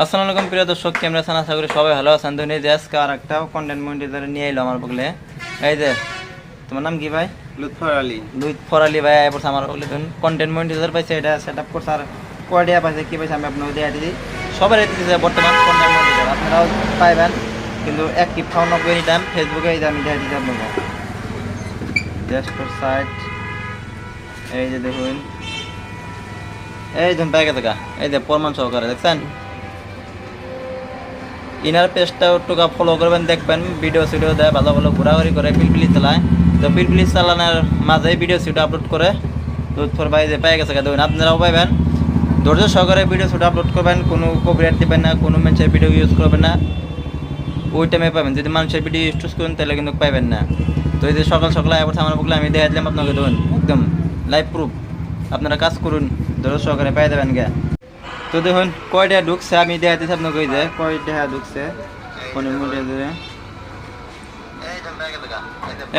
আসসালামু আলাইকুম প্রিয় দর্শক, কেমন আছেন? আশা করি সবাই ভালো আছেন। তো এই যে আজকে আর একটা কন্টেন্ট মনিটাইজার নিয়ে এলো আমার বগলে। এই যে তোমার নাম কি ভাই? লুৎফর আলী। লুৎফর আলী ভাই পড়ছে আমার বগলে। ধরুন কন্টেন্ট মনিটাইজার পাইছে, এটা সেট আপ করছে। আর কয়টা পাইছে কি পাইছে আমি আপনাকে দিয়ে দিই। সবাই দিতেছে বর্তমান কন্টেন্ট মনিটাইজার, আপনারাও পাইবেন। কিন্তু অ্যাক্টিভ খাওয়া নব্বই এনি টাইম ফেসবুকে এই যে আমি দিয়ে দিতে আপনাকে ডেস্কটপ সাইট। এই যে দেখুন, এই ধরুন পেয়ে গেছে গা, এই যে প্রমাণ সহকারে দেখছেন। ইনার পেজটা একটু ফলো করবেন, দেখবেন ভিডিও সিডিও দেয়, ভালো ভালো ঘোরাঘুরি করে, পিলপিলি চালায়। তো পিলপিলি চালানোর মাঝে ভিডিও সিডিও আপলোড করে লুৎফর ভাই যে পেয়ে গেছে, দেখুন আপনারাও পাইবেন। ধৈর্য সহকারে ভিডিও সিডিও আপলোড করবেন, কোনো কপিরাইট দেবেন না, কোনো মানুষের ভিডিও ইউজ করবেন না, ওই টাইমে পাবেন। যদি মানুষের ভিডিও ইউজ করেন তাহলে কিন্তু পাইবেন না। তো এই যে সকাল সকাল এবার আমার বললে আমি দেখা দিলাম আপনাকে, দেখুন একদম লাইভ প্রুফ। আপনারা কাজ করুন, ধৈর্য সহকারে পাই দেবেন গে। তো দেখুন কয়টা ঢুকছে, আমি দেখা দিচ্ছি আপনাকে, ওই যে কয়টা ঢুকছে ফোনের মধ্যে।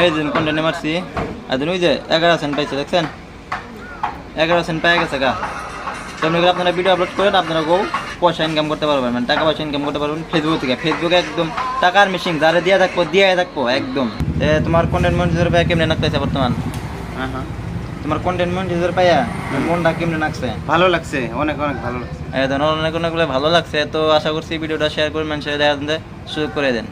এই যে কন্টেন্ট মারছি, আর ওই যে 11% পাইছে দেখছেন, 11% পেয়ে গেছে গা। তো আপনারা ভিডিও আপলোড করেন, আপনারা পয়সা ইনকাম করতে পারবেন, মানে টাকা পয়সা ইনকাম করতে পারবেন ফেসবুক থেকে। ফেসবুকে একদম টাকার মেশিন, যারা দিয়ে থাকবো একদম। তোমার কন্টেন্ট মনিটাইজার পাইয়া কেমনে নাকতেছে বর্তমান? হ্যাঁ, তোমার কন্টেন্ট মনিটাইজার পাইয়া মনটা কেমনে নাকছে? ভালো লাগছে, অনেক অনেক ভালো লাগছে। অনেক ভালো লাগছে। তো আশা করছি ভিডিওটা শেয়ার করে মানুষের দেখা সুযোগ করে দেন।